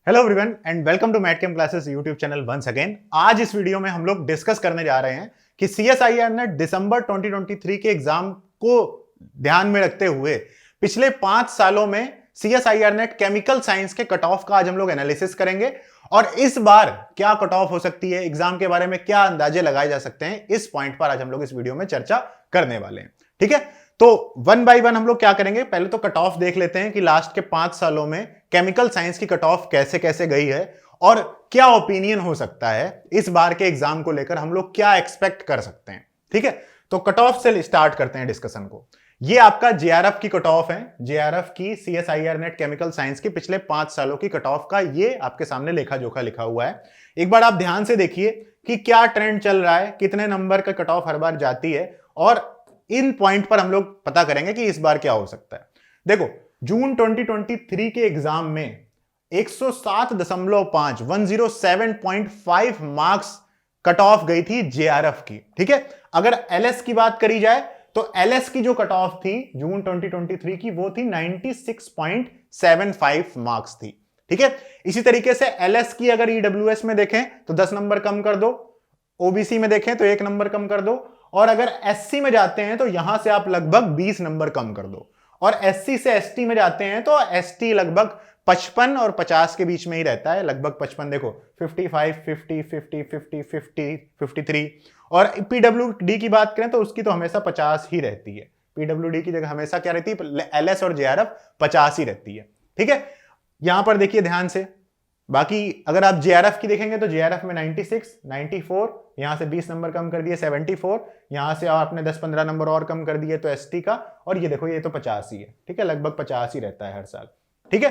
Hello everyone and welcome to mat cam classes YouTube channel once again. आज इस video में हम लोग डिस्कस करने जा रहे हैं कि सीएसआईआर ने दिसंबर 2023 के एग्जाम को ध्यान में रखते हुए पिछले 5 सालों में सीएसआईआर नेट केमिकल साइंस के कट ऑफ का आज हम लोग एनालिसिस करेंगे और इस बार क्या कट ऑफ हो सकती है, एग्जाम के बारे में क्या अंदाजे लगाए जा सकते हैं, इस पॉइंट पर आज हम लोग इस वीडियो में चर्चा करने वाले हैं। ठीक है, तो वन बाय वन हम लोग क्या करेंगे, पहले तो कट ऑफ देख लेते हैं कि लास्ट के 5 सालों में केमिकल साइंस की कट ऑफ कैसे कैसे गई है और क्या ओपिनियन हो सकता है इस बार के एग्जाम को लेकर, हम लोग क्या एक्सपेक्ट कर सकते हैं। ठीक है, तो कट ऑफ से स्टार्ट करते हैं डिस्कशन को। ये आपका जेआरएफ की कट ऑफ है, जेआरएफ की सीएसआईआर नेट केमिकल साइंस की पिछले 5 सालों की कट ऑफ का ये आपके सामने लेखा जोखा लिखा हुआ है। एक बार आप ध्यान से देखिए कि क्या ट्रेंड चल रहा है, कितने नंबर का कट ऑफ हर बार जाती है और इन पॉइंट पर हम लोग पता करेंगे कि इस बार क्या हो सकता है। देखो, जून 2023 के एग्जाम में 107.5 107.5 मार्क्स कट ऑफ गई थी जेआरएफ की। ठीक है, अगर एलएस की बात करी जाए तो एलएस की जो कट ऑफ थी जून 2023 की वो थी 96.75 मार्क्स थी। ठीक है, इसी तरीके से एलएस की अगर ईडब्ल्यूएस में देखें तो 10 नंबर कम कर दो, ओबीसी में देखें तो 1 नंबर कम कर दो और अगर एससी में जाते हैं तो यहां से आप लगभग 20 नंबर कम कर दो और एससी से एसटी में जाते हैं तो एसटी लगभग 55 और 50 के बीच में ही रहता है, लगभग 55। देखो 55, 50, 50, 50, 50, 53 और पीडब्ल्यूडी की बात करें तो उसकी तो हमेशा 50 ही रहती है। पीडब्ल्यूडी की जगह हमेशा क्या रहती है, एलएस और जेआरएफ 50 ही रहती है। ठीक है, यहां पर देखिए ध्यान से। बाकी अगर आप जेआरएफ की देखेंगे तो जेआरएफ में 96, 94, यहां से 20 नंबर कम कर दिए 74, यहां से आपने 10-15 नंबर और कम कर दिए तो एसटी का, और ये देखो ये तो 50 ही है। ठीक है, लगभग 50 ही रहता है हर साल। ठीक है,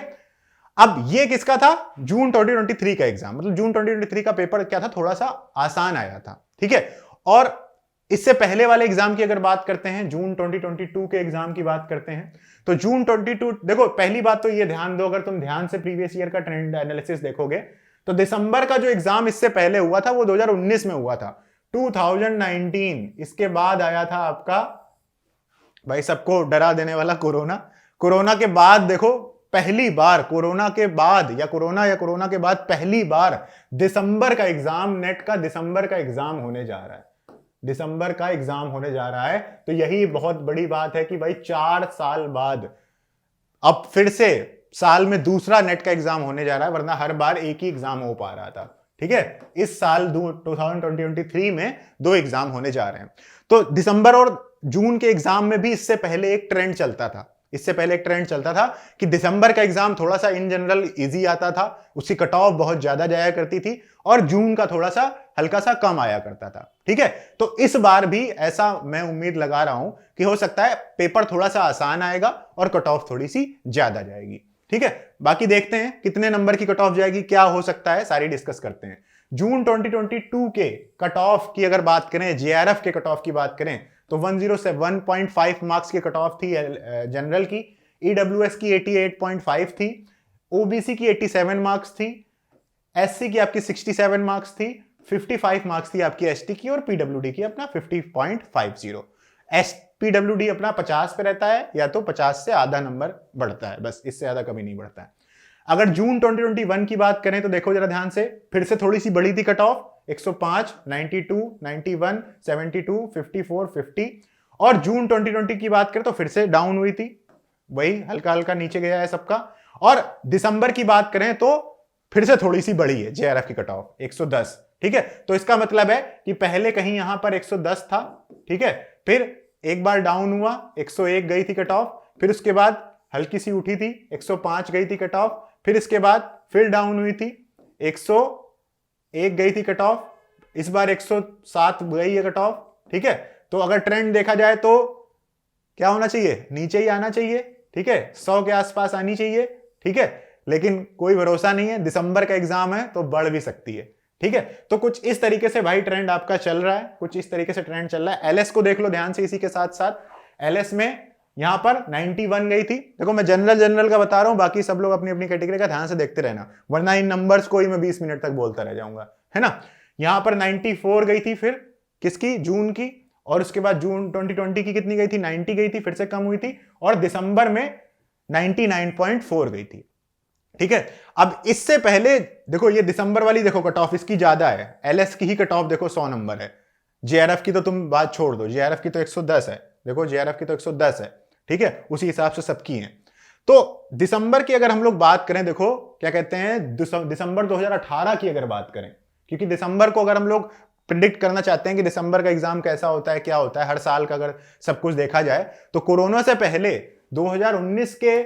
अब ये किसका था, जून 2023 का एग्जाम, मतलब जून 2023 का पेपर क्या था, थोड़ा सा आसान आया था। ठीक है, और इससे पहले वाले एग्जाम की अगर बात करते हैं, जून 2022 के एग्जाम की बात करते हैं तो जून 22, देखो पहली बात तो ये ध्यान दो, अगर तुम ध्यान से प्रीवियस ईयर का ट्रेंड एनालिसिस देखोगे तो दिसंबर का जो एग्जाम इससे पहले हुआ था वो 2019 में हुआ था, 2019। इसके बाद आया था आपका भाई सबको डरा देने वाला कोरोना। कोरोना के बाद देखो पहली बार, कोरोना के बाद या कोरोना के बाद पहली बार दिसंबर का एग्जाम, नेट का दिसंबर का एग्जाम होने जा रहा है, दिसंबर का एग्जाम होने जा रहा है। तो यही बहुत बड़ी बात है कि भाई 4 साल बाद अब फिर से साल में दूसरा नेट का एग्जाम होने जा रहा है, वरना हर बार एक ही एग्जाम हो पा रहा था। ठीक है, इस साल 2023 में 2 एग्जाम होने जा रहे हैं। तो दिसंबर और जून के एग्जाम में भी इससे पहले एक ट्रेंड चलता था, इससे पहले एक ट्रेंड चलता था कि दिसंबर का एग्जाम थोड़ा सा इन जनरल इजी आता था, उसकी कट ऑफ बहुत ज्यादा जाया करती थी, और जून का थोड़ा सा हल्का सा कम आया करता था। ठीक है, तो इस बार भी ऐसा मैं उम्मीद लगा रहा हूं कि हो सकता है पेपर थोड़ा सा आसान आएगा और कट ऑफ थोड़ी सी ज्यादा जाएगी। ठीक है, बाकी देखते हैं कितने नंबर की कट ऑफ जाएगी, क्या हो सकता है, सारी डिस्कस करते हैं। जून 2022 के कट ऑफ की अगर बात करें, जेआरएफ के कट ऑफ की बात करें तो 101.5 मार्क्स की कट ऑफ थी जनरल की, ईडब्ल्यूएस की 88.5 थी, ओबीसी की 87 मार्क्स थी, एससी की आपकी 67 मार्क्स थी, 55 मार्क्स थी आपकी एसटी की, और पीडब्ल्यूडी की अपना 50.50। पीडब्ल्यूडी अपना 50 पे रहता है या तो 50 से आधा नंबर बढ़ता है, बस इससे ज्यादा कभी नहीं बढ़ता है। अगर जून 2021 की बात करें तो देखो जरा ध्यान से, फिर से थोड़ी सी बड़ी थी कट ऑफ, 105, 92, 91, 72, 54, 50। और जून 2020 की बात करें तो फिर से डाउन हुई थी, वही हल्का हल्का नीचे गया है सबका। और दिसंबर की बात करें तो फिर से थोड़ी सी बड़ी है जेआरएफ की कट ऑफ, 110। ठीक है, तो इसका मतलब है कि पहले कहीं यहां पर 110 था, ठीक है, फिर एक बार डाउन हुआ, 101 गई थी कट ऑफ, फिर उसके बाद हल्की सी उठी थी, 105 गई थी कट ऑफ, फिर इसके बाद फिर डाउन हुई थी, 101 गई थी कट ऑफ, इस बार 107 गई है कट ऑफ। ठीक है, तो अगर ट्रेंड देखा जाए तो क्या होना चाहिए, नीचे ही आना चाहिए। ठीक है, 100 के आसपास आनी चाहिए। ठीक है, लेकिन कोई भरोसा नहीं है, दिसंबर का एग्जाम है तो बढ़ भी सकती है। ठीक है, तो कुछ इस तरीके से भाई ट्रेंड आपका चल रहा है, कुछ इस तरीके से ट्रेंड चल रहा है। एलएस को देख लो ध्यान से, इसी के साथ साथ एलएस में यहां पर 91 गई थी। देखो मैं जनरल का बता रहा हूं, बाकी सब लोग अपनी अपनी कैटेगरी का ध्यान से देखते रहना, वरना इन नंबर्स को ही मैं 20 मिनट तक बोलता रह जाऊंगा, है ना। यहां पर 94 गई थी, फिर किसकी, जून की, और उसके बाद जून 2020 की कितनी गई थी, 90 गई थी, फिर से कम हुई थी, और दिसंबर में 99.4 गई थी। ठीक है। अब इससे पहले देखो ये दिसंबर वाली देखो कट ऑफ इसकी ज्यादा है, एलएस की ही कट ऑफ देखो 100 नंबर है, जेआरएफ की तो तुम बात छोड़ दो, जेआरएफ की तो 110 है, देखो जेआरएफ की तो 110 है, ठीक है, उसी हिसाब से सबकी है। तो दिसंबर की अगर हम लोग बात करें, देखो क्या कहते हैं, दिसंबर 2018 की अगर बात करें, क्योंकि दिसंबर को अगर हम लोग प्रिडिक्ट करना चाहते हैं कि दिसंबर का एग्जाम कैसा होता है, क्या होता है हर साल का, अगर सब कुछ देखा जाए तो कोरोना से पहले 2019 के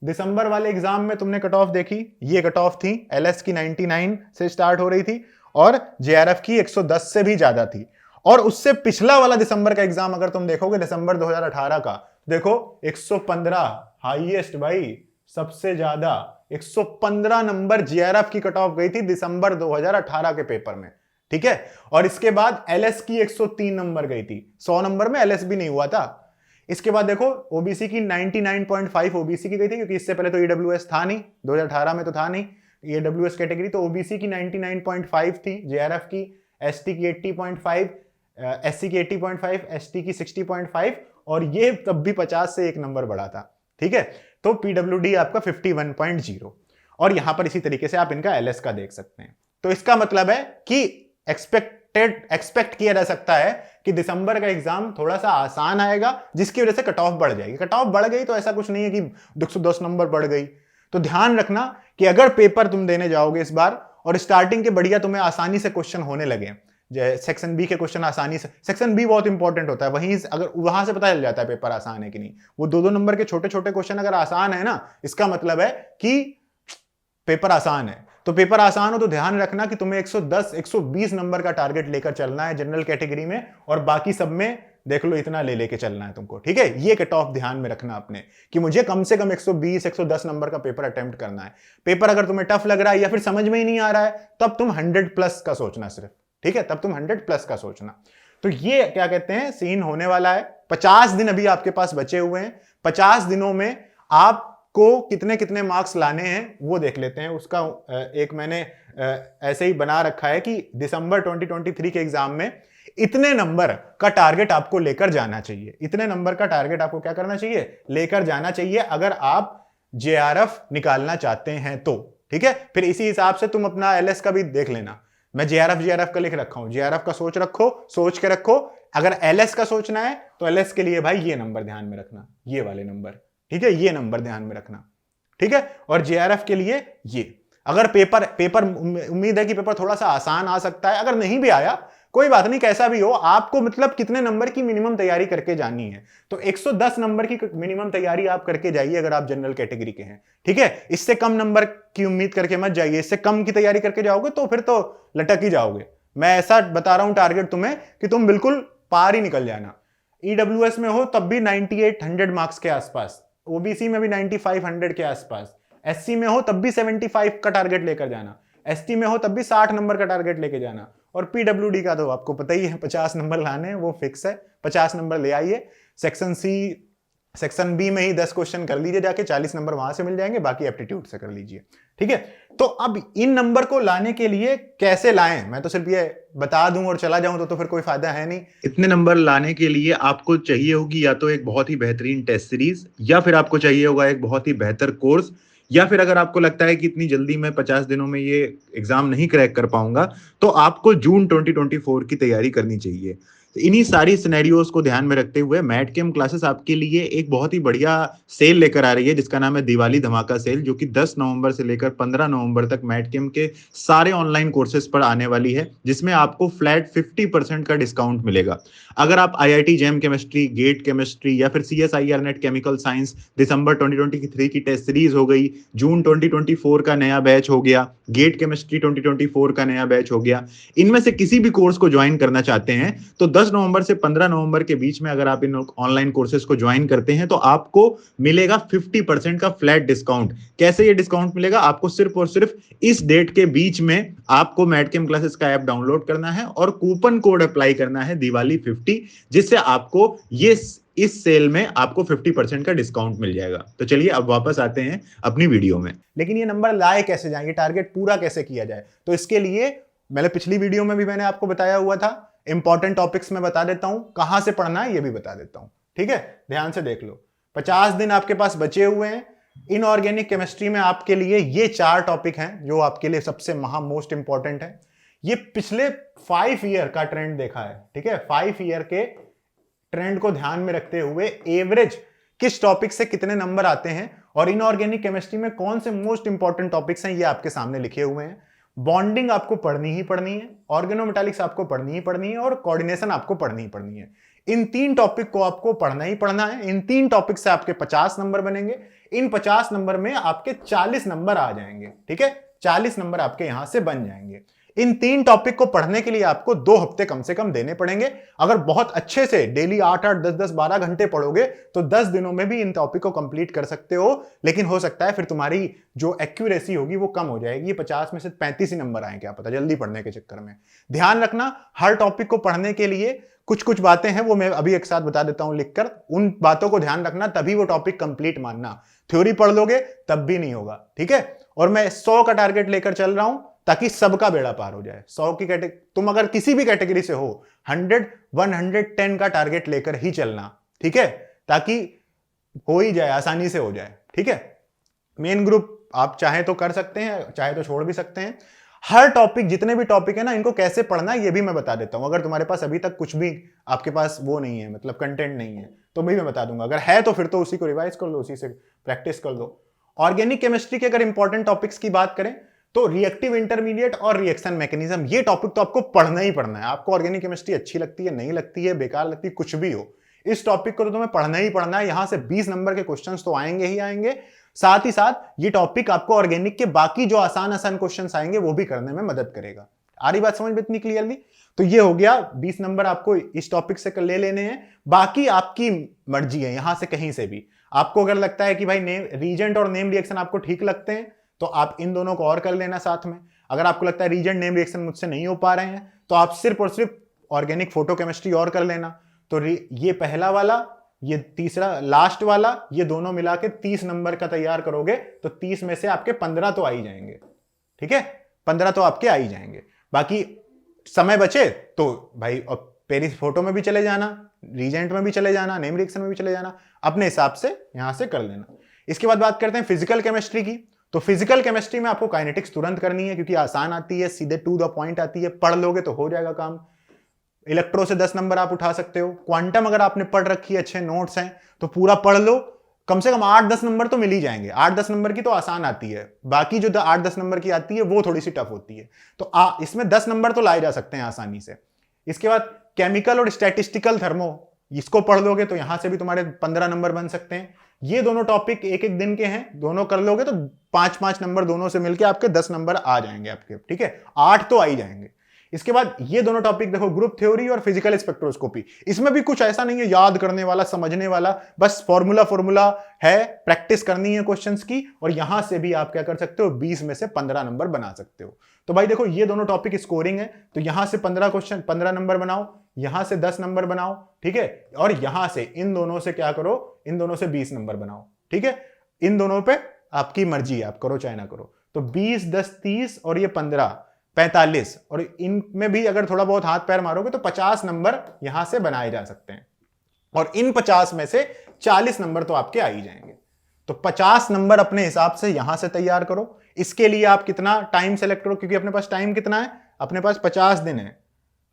दिसंबर वाले एग्जाम में तुमने कट ऑफ देखी, ये कट ऑफ थी, एलएस की 99 से स्टार्ट हो रही थी और जेआरएफ की 110 से भी ज्यादा थी। और उससे पिछला वाला दिसंबर का एग्जाम अगर तुम देखोगे दिसंबर 2018 का, देखो 115 हाईएस्ट भाई, सबसे ज्यादा 115 नंबर जेआरएफ की कट ऑफ गई थी दिसंबर 2018 के पेपर में, ठीक है। और इसके बाद एलएस की 103 नंबर गई थी, 100 नंबर में एलएस भी नहीं हुआ था। इसके बाद देखो ओबीसी की 99.5 ओबीसी की गई थी, क्योंकि इससे पहले तो ईडब्ल्यूएस था नहीं, 2018 में तो था नहीं ईडब्ल्यूएस कैटेगरी, तो ओबीसी की 99.5 थी, जेआरएफ की, एसटी की 80.5, एससी की 80.5, एसटी की 60.5, और ये तब भी 50 से एक नंबर बढ़ा था, ठीक है। तो पीडब्ल्यूडी आपका 51.0, और यहां पर इसी तरीके से आप इनका एलएस का देख सकते हैं। तो इसका मतलब है कि एक्सपेक्ट किया जा सकता है कि दिसंबर का एग्जाम थोड़ा सा आसान आएगा, जिसकी वजह से कट ऑफ बढ़ जाएगी। कट ऑफ बढ़ गई तो ऐसा कुछ नहीं है कि 210 नंबर बढ़ गई, तो ध्यान रखना कि अगर पेपर तुम देने जाओगे इस बार और स्टार्टिंग के बढ़िया तुम्हें आसानी से क्वेश्चन होने लगे, सेक्शन बी के क्वेश्चन आसानी से, सेक्शन बी बहुत इंपॉर्टेंट होता है, वहीं अगर वहां से पता चल जाता है पेपर आसान है कि नहीं, वो 2-2 नंबर के छोटे छोटे क्वेश्चन अगर आसान है ना, इसका मतलब है कि पेपर आसान है। तो पेपर आसान हो तो ध्यान रखना कि तुम्हें 110-120 नंबर का टारगेट लेकर चलना है जनरल कैटेगरी में, और बाकी सब में देख लो इतना ले लेके चलना है तुमको, ठीक है। ये कट ऑफ ध्यान में रखना अपने, कि मुझे कम से कम 120-110 नंबर का पेपर अटेम्प्ट करना है। पेपर अगर तुम्हें टफ लग रहा है या फिर समझ में ही नहीं आ रहा है, तब तुम 100+ का सोचना सिर्फ, ठीक है, तब तुम 100+ का सोचना। तो ये क्या कहते हैं सीन होने वाला है। 50 दिन अभी आपके पास बचे हुए हैं, 50 दिनों में आप को कितने कितने मार्क्स लाने हैं वो देख लेते हैं। उसका एक मैंने ऐसे ही बना रखा है कि दिसंबर 2023 के एग्जाम में इतने नंबर का टारगेट आपको लेकर जाना चाहिए, इतने नंबर का टारगेट आपको क्या करना चाहिए, लेकर जाना चाहिए, अगर आप जेआरएफ निकालना चाहते हैं तो, ठीक है। फिर इसी हिसाब से तुम अपना एलएस का भी देख लेना। मैं जेआरएफ का लिख रखा हूं, जेआरएफ का सोच के रखो। अगर एलएस का सोचना है तो एलएस के लिए भाई ये नंबर ध्यान में रखना, ये वाले नंबर, ठीक है, ये नंबर ध्यान में रखना, ठीक है। और जेआरएफ के लिए ये, अगर पेपर उम्मीद है कि पेपर थोड़ा सा आसान आ सकता है, अगर नहीं भी आया कोई बात नहीं, कैसा भी हो, आपको मतलब कितने नंबर की मिनिमम तैयारी करके जानी है, तो 110 नंबर की मिनिमम तैयारी आप करके जाइए अगर आप जनरल कैटेगरी के हैं, ठीक है। इससे कम नंबर की उम्मीद करके मत जाइए, इससे कम की तैयारी करके जाओगे तो फिर तो लटक ही जाओगे। मैं ऐसा बता रहा हूं टारगेट तुम्हें कि तुम बिल्कुल पार ही निकल जाना। ईडब्ल्यूएस में हो तब भी 9800 मार्क्स के आसपास, ओबीसी में भी 9500 के आसपास, एससी में हो तब भी 75 का टारगेट लेकर जाना, एसटी में हो तब भी 60 नंबर का टारगेट लेके जाना, और पीडब्ल्यूडी का तो आपको पता ही है 50 नंबर लाने हैं, वो फिक्स है, 50 नंबर ले आइए। सेक्शन बी में ही 10 क्वेश्चन कर लीजिए जाके, 40 नंबर वहां से मिल जाएंगे, बाकी एप्टीट्यूड से कर लीजिए, ठीक है। तो अब इन नंबर को लाने के लिए कैसे लाएं, मैं तो सिर्फ ये बता दूं और चला जाऊं तो फिर कोई फायदा है नहीं। इतने नंबर लाने के लिए आपको चाहिए होगी या तो एक बहुत ही बेहतरीन टेस्ट सीरीज, या फिर आपको चाहिए होगा एक बहुत ही बेहतर कोर्स, या फिर अगर आपको लगता है कि इतनी जल्दी मैं 50 दिनों में ये एग्जाम नहीं क्रैक कर पाऊंगा, तो आपको जून 2024 की तैयारी करनी चाहिए। इन्हीं सारी सिनेरियोज को ध्यान में रखते हुए मैटकेम क्लासेस आपके लिए एक बहुत ही बढ़िया सेल लेकर आ रही है, जिसका नाम है दिवाली धमाका सेल, जो कि 10 नवंबर से लेकर 15 नवंबर तक मैटकेम के सारे ऑनलाइन कोर्सेज पर आने वाली है, जिसमें आपको फ्लैट 50% का डिस्काउंट मिलेगा। अगर आप IIT JAM chemistry, GATE chemistry या फिर सीएसआईआर नेट केमिकल साइंस दिसंबर 2023 की टेस्ट सीरीज हो गई, जून 2024 का नया बैच हो गया, गेट केमिस्ट्री 2024 का नया बैच हो गया, इनमें से किसी भी कोर्स को ज्वाइन करना चाहते हैं तो 10 नवंबर से 15 नवंबर के बीच में अगर आप इन ऑनलाइन कोर्सेज को ज्वाइन करते हैं तो आपको मिलेगा 50% का फ्लैट डिस्काउंट। कैसे ये डिस्काउंट मिलेगा? आपको सिर्फ और सिर्फ इस डेट के बीच में आपको मैटकेम क्लासेस का ऐप डाउनलोड करना है और कूपन कोड अप्लाई करना है दिवाली 50, जिससे आपको ये इस सेल में आपको 50% का डिस्काउंट मिल जाएगा। तो चलिए अब वापस आते हैं अपनी वीडियो में। लेकिन ये नंबर लाए कैसे जाए, ये टारगेट पूरा कैसे किया जाए, तो इसके लिए मैंने पिछली वीडियो में भी मैंने आपको बताया हुआ था, इंपॉर्टेंट टॉपिक्स में बता देता हूं, कहां से पढ़ना है ये भी बता देता हूं, ठीक है। ध्यान से देख लो, 50 दिन आपके पास बचे हुए हैं, इनऑर्गेनिक केमिस्ट्री में आपके लिए ये 4 टॉपिक हैं जो आपके लिए सबसे मोस्ट इंपॉर्टेंट है। ये पिछले 5 ईयर का ट्रेंड देखा है, ठीक है, 5 ईयर के ट्रेंड को ध्यान में रखते हुए एवरेज किस टॉपिक से कितने नंबर आते हैं और इनऑर्गेनिक केमिस्ट्री में कौन से मोस्ट इंपॉर्टेंट टॉपिक्स हैं ये आपके सामने लिखे हुए हैं। बॉन्डिंग आपको पढ़नी ही पढ़नी है, ऑर्गेनोमेटालिक्स आपको पढ़नी ही पढ़नी है और कोऑर्डिनेशन आपको पढ़नी ही पढ़नी है। इन 3 टॉपिक को आपको पढ़ना ही पढ़ना है। इन 3 टॉपिक से आपके 50 नंबर बनेंगे। इन 50 नंबर में आपके 40 नंबर आ जाएंगे, ठीक है, 40 नंबर आपके यहां से बन जाएंगे। इन 3 टॉपिक को पढ़ने के लिए आपको 2 हफ्ते कम से कम देने पड़ेंगे। अगर बहुत अच्छे से डेली 8-8, 10-10, 12 घंटे पढ़ोगे तो 10 दिनों में भी इन टॉपिक को कंप्लीट कर सकते हो। लेकिन हो सकता है फिर तुम्हारी जो एक्यूरेसी होगी वो कम हो जाएगी, 50 में से 35 ही नंबर आए, क्या पता, जल्दी पढ़ने के चक्कर में। ध्यान रखना, हर टॉपिक को पढ़ने के लिए कुछ कुछ बातें हैं, वो मैं अभी एक साथ बता देता हूं लिखकर, उन बातों को ध्यान रखना, तभी वो टॉपिक कंप्लीट मानना। थ्योरी पढ़ लोगे तब भी नहीं होगा, ठीक है। और मैं 100 का टारगेट लेकर चल रहा हूं ताकि सबका बेड़ा पार हो जाए। 100 की कैटेगरी, तुम अगर किसी भी कैटेगरी से हो, 100, 110 का टारगेट लेकर ही चलना, ठीक है, ताकि हो ही जाए, आसानी से हो जाए, ठीक है। मेन ग्रुप आप चाहे तो कर सकते हैं, चाहे तो छोड़ भी सकते हैं। हर टॉपिक, जितने भी टॉपिक है ना, इनको कैसे पढ़ना है ये भी मैं बता देता हूं। अगर तुम्हारे पास अभी तक कुछ भी आपके पास वो नहीं है, मतलब कंटेंट नहीं है, तो भी मैं बता दूंगा। अगर है तो फिर तो उसी को रिवाइज कर लो, उसी से प्रैक्टिस कर लो। ऑर्गेनिक केमिस्ट्री के अगर इंपॉर्टेंट टॉपिक्स की बात करें तो रिएक्टिव इंटरमीडिएट और रिएक्शन मैकेनिज्म, ये टॉपिक तो आपको पढ़ना ही पढ़ना है। आपको ऑर्गेनिक केमिस्ट्री अच्छी लगती है, नहीं लगती है, बेकार लगती है, कुछ भी हो, इस टॉपिक को तो तुम्हें पढ़ना ही पढ़ना है। यहां से 20 नंबर के क्वेश्चंस तो आएंगे ही आएंगे। साथ ही साथ ये टॉपिक आपको ऑर्गेनिक के बाकी जो आसान आसान क्वेश्चंस आएंगे वो भी करने में मदद करेगा। आ रही बात समझ में इतनी क्लियरली? तो ये हो गया, 20 नंबर आपको इस टॉपिक से ले लेने हैं। बाकी आपकी मर्जी है, यहां से कहीं से भी। आपको अगर लगता है कि भाई नेम रीजेंट और नेम रिएक्शन आपको ठीक लगते हैं तो आप इन दोनों को और कर लेना साथ में। अगर आपको लगता है रीजेंट नेम रिएक्शन मुझसे नहीं हो पा रहे हैं तो आप सिर्फ और सिर्फ ऑर्गेनिक फोटोकेमिस्ट्री और कर लेना। तो ये पहला वाला, ये तीसरा लास्ट वाला, ये दोनों मिला के 30 नंबर का तैयार करोगे तो 30 में से आपके 15 तो आ ही जाएंगे, ठीक है, 15 तो आपके आ ही जाएंगे। बाकी समय बचे तो भाई पेरिस फोटो में भी चले जाना, रीजेंट में भी चले जाना, नेम रिएक्शन में भी चले जाना, अपने हिसाब से यहां से कर लेना। इसके बाद बात करते हैं फिजिकल केमिस्ट्री की। तो फिजिकल केमिस्ट्री में आपको काइनेटिक्स तुरंत करनी है क्योंकि आसान आती है, सीधे टू द पॉइंट आती है, पढ़ लोगे तो हो जाएगा काम। इलेक्ट्रो से 10 नंबर आप उठा सकते हो। क्वांटम अगर आपने पढ़ रखी है, अच्छे नोट्स हैं, तो पूरा पढ़ लो, कम से कम 8-10 नंबर तो मिल ही जाएंगे। 8-10 नंबर की तो आसान आती है, बाकी जो 8-10 नंबर की आती है वो थोड़ी सी टफ होती है। तो इसमें 10 नंबर तो लाए जा सकते हैं आसानी से। इसके बाद केमिकल और स्टैटिस्टिकल थर्मो, इसको पढ़ लोगे तो यहां से भी तुम्हारे 15 नंबर बन सकते हैं। ये दोनों टॉपिक एक एक दिन के हैं, दोनों कर लोगे तो 5-5 नंबर दोनों से मिलके आपके 10 नंबर आ जाएंगे आपके, ठीक है, 8 तो आ ही जाएंगे। इसके बाद ये दोनों टॉपिक देखो, ग्रुप थ्योरी और फिजिकल स्पेक्ट्रोस्कोपी। इसमें भी कुछ ऐसा नहीं है याद करने वाला, समझने वाला, बस फॉर्मूला है, प्रैक्टिस करनी है क्वेश्चंस की। और यहां से भी आप क्या कर सकते हो, 20 में से 15 नंबर बना सकते हो। तो भाई देखो, ये दोनों टॉपिक स्कोरिंग है, तो यहां से 15 नंबर बनाओ, यहां से 10 नंबर बनाओ, ठीक है, और यहां से इन दोनों से क्या करो, इन दोनों से 20 नंबर बनाओ, ठीक है। इन दोनों पे आपकी मर्जी है, आप करो चाहे ना करो। तो 20, 10, 30 और ये 15, 45, और इनमें भी अगर थोड़ा बहुत हाथ पैर मारोगे तो 50 नंबर यहां से बनाए जा सकते हैं। और इन 50 में से 40 नंबर तो आपके आ ही जाएंगे। तो 50 नंबर अपने हिसाब से यहां से तैयार करो। इसके लिए आप कितना टाइम सेलेक्ट करो, क्योंकि अपने पास टाइम कितना है, अपने पास 50 दिन है।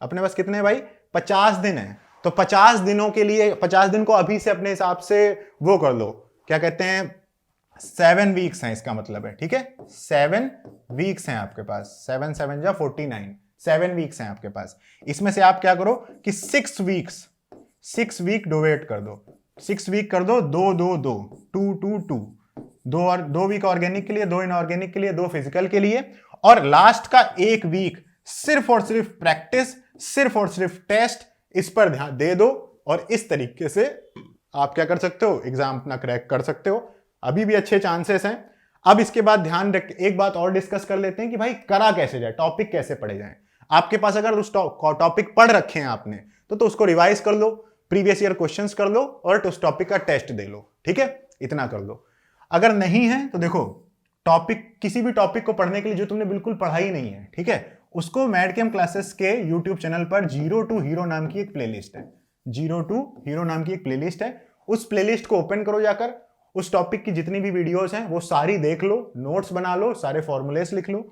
अपने पास कितने भाई, 50 दिन है। तो 50 दिनों के लिए, 50 दिन को अभी से अपने हिसाब से वो कर लो, क्या कहते हैं, 7 वीक्स हैं इसका मतलब है, ठीक है, 7 वीक्स हैं आपके पास, 7 7 जा 49, 7 वीक्स हैं आपके पास। इसमें से आप क्या करो कि 6 वीक डिवाइड कर दो, 6 वीक कर दो, 2 2 2 2 2 2, 2 वीक ऑर्गेनिक के लिए, 2 इनऑर्गेनिक के लिए, 2 फिजिकल के लिए, और लास्ट का 1 वीक सिर्फ और सिर्फ प्रैक्टिस, सिर्फ और सिर्फ टेस्ट, इस पर ध्यान दे दो। और इस तरीके से आप क्या कर सकते हो, एग्जाम अपना क्रैक कर सकते हो। अभी भी अच्छे चांसेस हैं। अब इसके बाद ध्यान रख, एक बात और डिस्कस कर लेते हैं कि भाई करा कैसे जाए, टॉपिक कैसे पढ़े जाए। आपके पास अगर उस टॉपिक पढ़ रखे हैं आपने तो उसको रिवाइज कर लो, प्रीवियस ईयर क्वेश्चंस कर लो और उस टॉपिक का टेस्ट दे लो, ठीक है, इतना कर लो। अगर नहीं है तो देखो, टॉपिक, किसी भी टॉपिक को पढ़ने के लिए जो तुमने बिल्कुल पढ़ा ही नहीं है, ठीक है, उसको मैडकेम क्लासेस के यूट्यूब चैनल पर 0 to हीरो नाम की एक प्लेलिस्ट है, 0 to हीरो नाम की एक प्लेलिस्ट है। उस प्लेलिस्ट को ओपन करो जाकर, उस टॉपिक की जितनी भी वीडियोस हैं वो सारी देख लो, नोट्स बना लो, सारे फॉर्मूलेस लिख लो।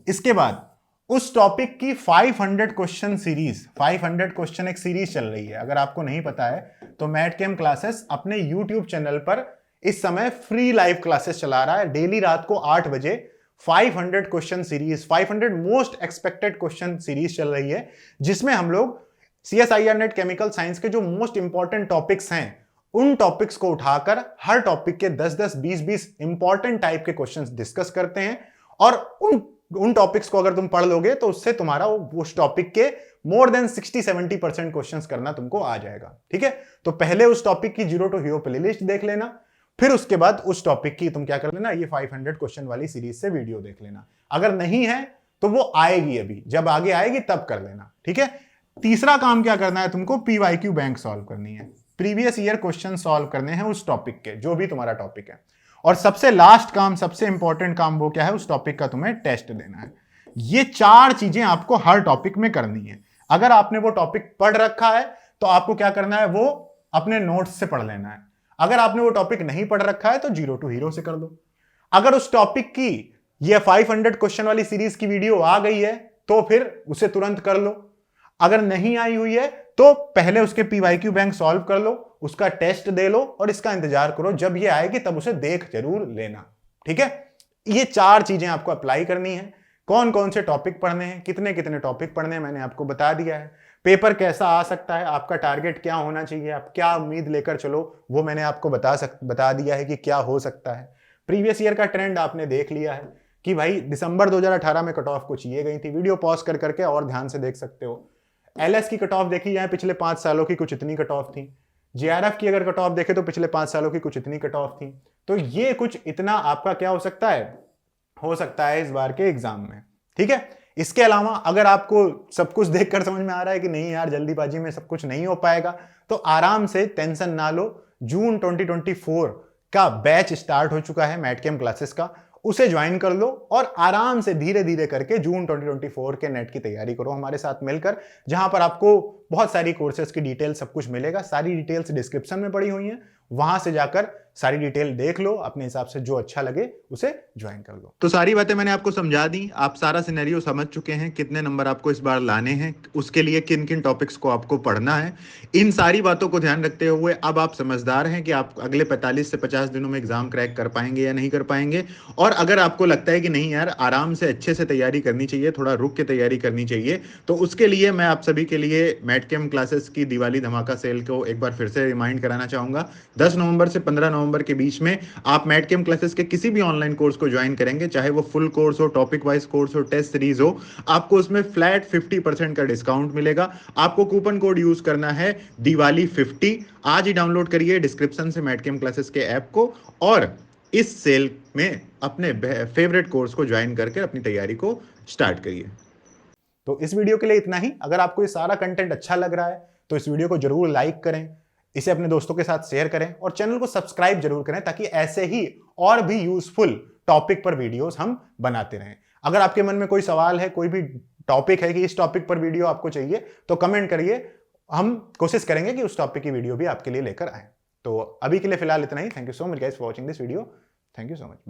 इसके बाद उस टॉपिक की 500 क्वेश्चन सीरीज, 500 क्वेश्चन एक सीरीज चल रही है। अगर आपको नहीं पता है तो मैथकेम क्लासेस अपने YouTube चैनल पर इस समय फ्री लाइव क्लासेस चला रहा है। डेली रात को 8 बजे 500 question series, 500 most expected question series चल रही है, जिसमें हम लोग CSIR नेट केमिकल साइंस के जो मोस्ट इंपॉर्टेंट टॉपिक्स हैं उन टॉपिक्स को उठाकर हर टॉपिक के 10-10, 20-20 इंपॉर्टेंट टाइप के क्वेश्चंस डिस्कस करते हैं। और उन टॉपिक्स को अगर तुम पढ़ लोगे तो उससे तुम्हारा उस टॉपिक के मोर देन 60-70% क्वेश्चंस करना तुमको आ जाएगा। ठीक है, तो पहले उस टॉपिक की 0 to हीरो प्लेलिस्ट देख लेना, फिर उसके बाद उस टॉपिक की तुम क्या कर लेना, ये 500 क्वेश्चन वाली सीरीज से वीडियो देख लेना। अगर नहीं है तो वो आएगी, अभी जब आगे आएगी तब कर लेना। ठीक है, तीसरा काम क्या करना है तुमको, PYQ बैंक सॉल्व करनी है, प्रीवियस ईयर क्वेश्चन सॉल्व करने हैं उस टॉपिक के, जो भी तुम्हारा टॉपिक है। और सबसे लास्ट काम, सबसे इंपॉर्टेंट काम वो क्या है, उस टॉपिक का तुम्हें टेस्ट देना है। ये 4 चीजें आपको हर टॉपिक में करनी है। अगर आपने वो टॉपिक पढ़ रखा है तो आपको क्या करना है, वो अपने नोट्स से पढ़ लेना है। अगर आपने वो टॉपिक नहीं पढ़ रखा है तो 0 to हीरो से कर दो। अगर उस टॉपिक की ये 500 क्वेश्चन वाली सीरीज की वीडियो आ गई है तो फिर उसे तुरंत कर लो। अगर नहीं आई हुई है तो पहले उसके PYQ बैंक सॉल्व कर लो, उसका टेस्ट दे लो और इसका इंतजार करो, जब ये आएगी तब उसे देख जरूर लेना। ठीक है, ये 4 चीजें आपको अप्लाई करनी है। कौन कौन से टॉपिक पढ़ने हैं, कितने कितने टॉपिक पढ़ने हैं, मैंने आपको बता दिया है। पेपर कैसा आ सकता है, आपका टारगेट क्या होना चाहिए, आप क्या उम्मीद लेकर चलो, वो मैंने आपको बता दिया है कि क्या हो सकता है। प्रीवियस ईयर का ट्रेंड आपने देख लिया है कि भाई दिसंबर 2018 में कट ऑफ को चाहिए गई थी। वीडियो पॉज कर करके और ध्यान से देख सकते हो। LS की कट ऑफ देखी जाए, पिछले 5 सालों की कुछ इतनी कट ऑफ थी। JRF की अगर कट ऑफ देखे तो पिछले 5 सालों की कुछ इतनी कट ऑफ थी। तो ये कुछ इतना आपका क्या हो सकता है इस बार के एग्जाम में। ठीक है, इसके अलावा अगर आपको सब कुछ देखकर समझ में आ रहा है कि नहीं यार जल्दीबाजी में सब कुछ नहीं हो पाएगा, तो आराम से टेंशन ना लो। जून 2024 का बैच स्टार्ट हो चुका है मैथकेम क्लासेस का, उसे ज्वाइन कर लो और आराम से धीरे धीरे करके जून 2024 के नेट की तैयारी करो हमारे साथ मिलकर, जहां पर आपको बहुत सारी कोर्सेज की डिटेल सब कुछ मिलेगा। सारी डिटेल्स डिस्क्रिप्शन में पड़ी हुई हैं, वहां से जाकर सारी डिटेल देख लो, अपने हिसाब से जो अच्छा लगे उसे ज्वाइन कर लो। तो सारी बातें मैंने आपको समझा दी, आप सारा सिनेरियो समझ चुके हैं, कितने नंबर आपको इस बार लाने हैं, उसके लिए किन किन टॉपिक्स को आपको पढ़ना है। इन सारी बातों को ध्यान रखते हुए अब आप समझदार हैं कि आप अगले 45 से 50 दिनों में एग्जाम क्रैक कर पाएंगे या नहीं कर पाएंगे। और अगर आपको लगता है कि नहीं यार आराम से अच्छे से तैयारी करनी चाहिए, थोड़ा रुक के तैयारी करनी चाहिए, तो उसके लिए मैं आप सभी के लिए मैथकेम क्लासेस की दिवाली धमाका सेल को एक बार फिर से रिमाइंड कराना चाहूंगा। 10 नवंबर से 15 नवंबर के बीच में आप मैथकेम क्लासेस के किसी भी ऑनलाइन कोर्स को ज्वाइन करेंगे, चाहे वो फुल कोर्स हो, टॉपिक वाइज कोर्स हो, टेस्ट सीरीज हो, आपको उसमें फ्लैट 50% का डिस्काउंट मिलेगा। आपको कूपन कोड यूज करना है Diwali50। आज ही डाउनलोड करिए डिस्क्रिप्शन से मैथकेम क्लासेस के ऐप को और इस सेल में अपने फेवरेट कोर्स को ज्वाइन करके अपनी तैयारी को स्टार्ट करिए। तो इस वीडियो के लिए इतना ही। अगर आपको ये सारा कंटेंट अच्छा लग रहा है तो इस वीडियो को जरूर लाइक करें, इसे अपने दोस्तों के साथ शेयर करें और चैनल को सब्सक्राइब जरूर करें, ताकि ऐसे ही और भी यूजफुल टॉपिक पर वीडियोस हम बनाते रहें। अगर आपके मन में कोई सवाल है, कोई भी टॉपिक है कि इस टॉपिक पर वीडियो आपको चाहिए, तो कमेंट करिए, हम कोशिश करेंगे कि उस टॉपिक की वीडियो भी आपके लिए लेकर आए। तो अभी के लिए फिलहाल इतना ही। Thank you so much guys for watching this video. Thank you so much, bye.